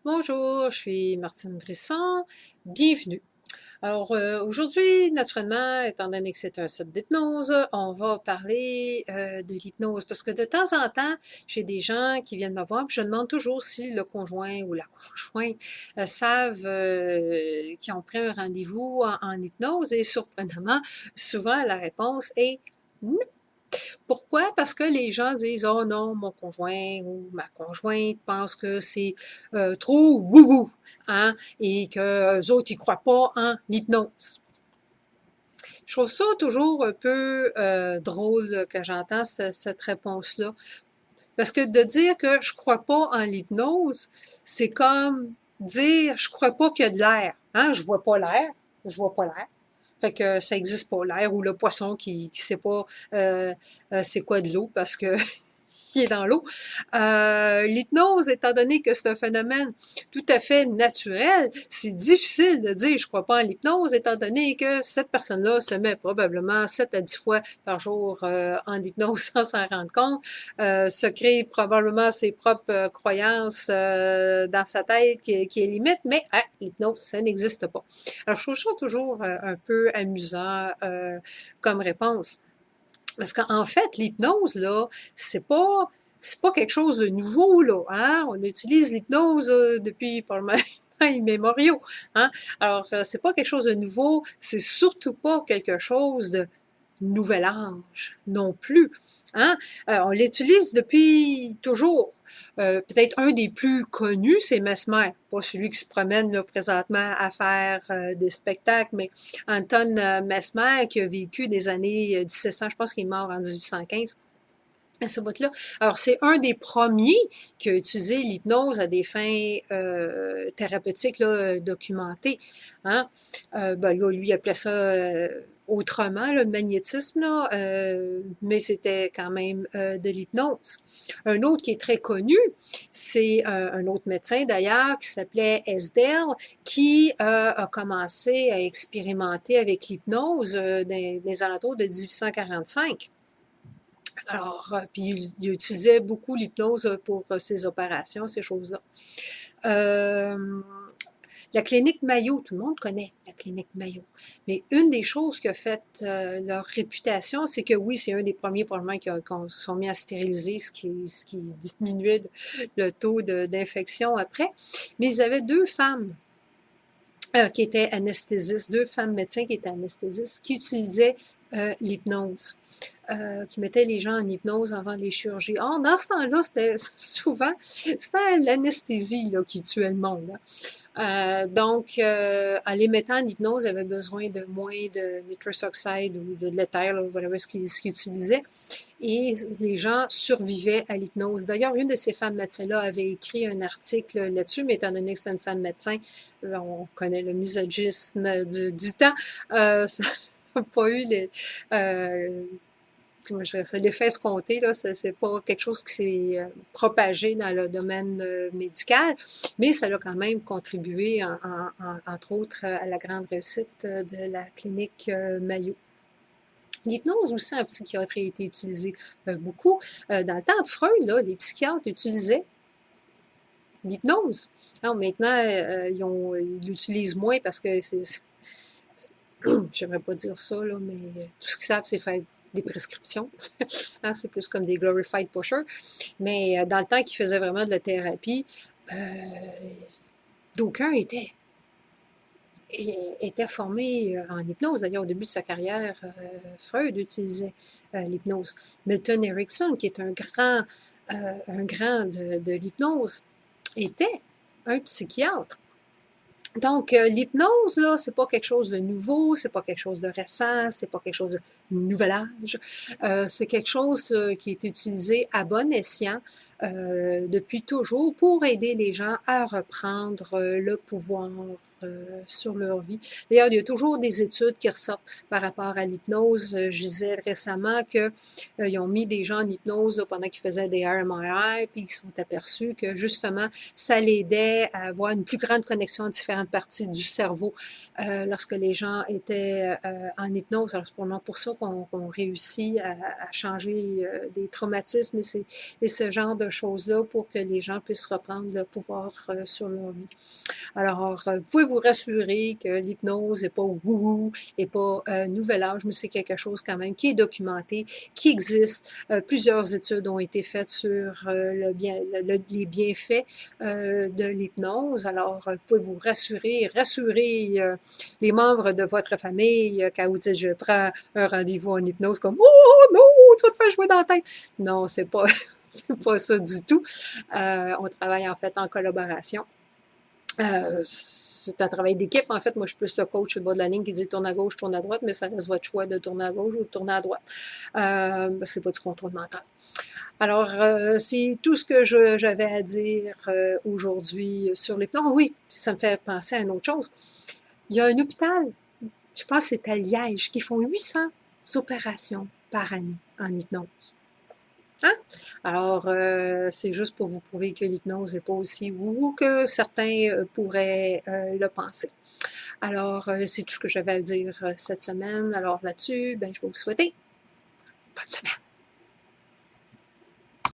Bonjour, je suis Martine Brisson. Bienvenue. Alors aujourd'hui, naturellement, étant donné que c'est un set d'hypnose, on va parler de l'hypnose parce que de temps en temps, j'ai des gens qui viennent me voir, puis je demande toujours si le conjoint ou la conjointe savent qu'ils ont pris un rendez-vous en hypnose et surprenamment, souvent la réponse est non. Pourquoi? Parce que les gens disent: «Oh non, mon conjoint ou ma conjointe pense que c'est trop wou-wou, hein, et qu'eux autres, ils croient pas en l'hypnose». Je trouve ça toujours un peu drôle quand j'entends cette réponse-là. Parce que de dire que je crois pas en l'hypnose, c'est comme dire je crois pas qu'il y a de l'air. Hein? Je vois pas l'air. Fait que ça existe pas, l'air ou le poisson qui sait pas c'est quoi de l'eau parce que qui est dans l'eau. L'hypnose, étant donné que c'est un phénomène tout à fait naturel, c'est difficile de dire je crois pas en l'hypnose, étant donné que cette personne-là se met probablement 7 à 10 fois par jour en hypnose sans s'en rendre compte, se crée probablement ses propres croyances dans sa tête qui est limite, mais l'hypnose, ça n'existe pas. Alors, je trouve ça toujours un peu amusant comme réponse. Parce qu'en fait, l'hypnose, là, c'est pas, c'est pas quelque chose de nouveau, là, hein? On utilise l'hypnose depuis pas mal temps immémoriaux, hein? Alors, c'est pas quelque chose de nouveau, c'est surtout pas quelque chose de nouvel âge non plus, hein? On l'utilise depuis toujours. Peut-être un des plus connus, c'est Mesmer, pas celui qui se promène là, présentement à faire des spectacles, mais Anton Mesmer qui a vécu des années 1700, je pense qu'il est mort en 1815 à ce bout-là. Alors, c'est un des premiers qui a utilisé l'hypnose à des fins thérapeutiques là, documentées. Hein? Ben là, lui, il appelait ça autrement, le magnétisme, là, mais c'était quand même de l'hypnose. Un autre qui est très connu, c'est un autre médecin d'ailleurs, qui s'appelait Esdell, qui a commencé à expérimenter avec l'hypnose des alentours de 1845. Alors, puis il utilisait beaucoup l'hypnose pour ses opérations, ces choses-là. Euh, la clinique Mayo, tout le monde connaît la clinique Mayo. Mais une des choses qui a fait leur réputation, c'est que oui, c'est un des premiers probablement qui sont mis à stériliser, ce qui diminuait le taux d'infection après. Mais ils avaient deux femmes qui étaient anesthésistes, deux femmes médecins qui étaient anesthésistes, qui utilisaient l'hypnose, qui mettaient les gens en hypnose avant les chirurgies. Or, dans ce temps-là, c'était souvent, c'était l'anesthésie là, qui tuait le monde. Là. Donc, en les mettant en hypnose, ils avaient besoin de moins de nitrous oxide ou de l'éther, voilà ce qu'ils utilisaient. Et les gens survivaient à l'hypnose. D'ailleurs, une de ces femmes médecins-là avait écrit un article là-dessus, mais étant donné que c'est une femme médecin, on connaît le misogynisme du temps, ça n'a pas eu les, comment je dirais ça, l'effet escompté, là, c'est pas quelque chose qui s'est propagé dans le domaine médical, mais ça a quand même contribué, entre autres, à la grande réussite de la clinique Mayo. L'hypnose aussi en psychiatrie a été utilisée beaucoup. Dans le temps de Freud, là, les psychiatres utilisaient l'hypnose. Alors maintenant, ils l'utilisent moins parce que j'aimerais pas dire ça, là, mais tout ce qu'ils savent, c'est faire des prescriptions. Hein, c'est plus comme des glorified pushers. Mais dans le temps qu'ils faisaient vraiment de la thérapie, euh, d'aucuns était formé en hypnose. D'ailleurs, au début de sa carrière, Freud utilisait l'hypnose. Milton Erickson, qui est un grand de l'hypnose, était un psychiatre. Donc, l'hypnose, là, c'est pas quelque chose de nouveau, c'est pas quelque chose de récent, c'est pas quelque chose de nouvel âge. C'est quelque chose qui est utilisé à bon escient depuis toujours pour aider les gens à reprendre le pouvoir sur leur vie. D'ailleurs, il y a toujours des études qui ressortent par rapport à l'hypnose. Je disais récemment que ils ont mis des gens en hypnose là, pendant qu'ils faisaient des RMRI, puis ils se sont aperçus que justement, ça l'aidait à avoir une plus grande connexion à différentes parties du cerveau lorsque les gens étaient en hypnose. Alors, pour ça qu'on réussit à changer des traumatismes et ce genre de choses-là pour que les gens puissent reprendre le pouvoir sur leur vie. Alors, vous pouvez vous rassurer que l'hypnose n'est pas wouhou, n'est pas nouvel âge, mais c'est quelque chose quand même qui est documenté, qui existe. Plusieurs études ont été faites sur les bienfaits de l'hypnose. Alors, vous pouvez vous rassurer les membres de votre famille quand vous dites « je prends un rendez-vous en hypnose » comme « oh non, tu vas te faire jouer dans la tête ». Non, c'est pas, c'est pas ça du tout. On travaille en fait en collaboration. C'est un travail d'équipe. En fait, moi, je suis plus le coach au bas de la ligne qui dit tourne à gauche, tourne à droite, mais ça reste votre choix de tourner à gauche ou de tourner à droite. C'est pas du contrôle mental. Alors, c'est tout ce que j'avais à dire aujourd'hui sur l'hypnose. Oui, ça me fait penser à une autre chose. Il y a un hôpital, je pense que c'est à Liège, qui font 800 opérations par année en hypnose. Hein? Alors, c'est juste pour vous prouver que l'hypnose n'est pas aussi wouhou que certains pourraient le penser. Alors, c'est tout ce que j'avais à dire cette semaine. Alors là-dessus, ben, je vais vous souhaiter bonne semaine.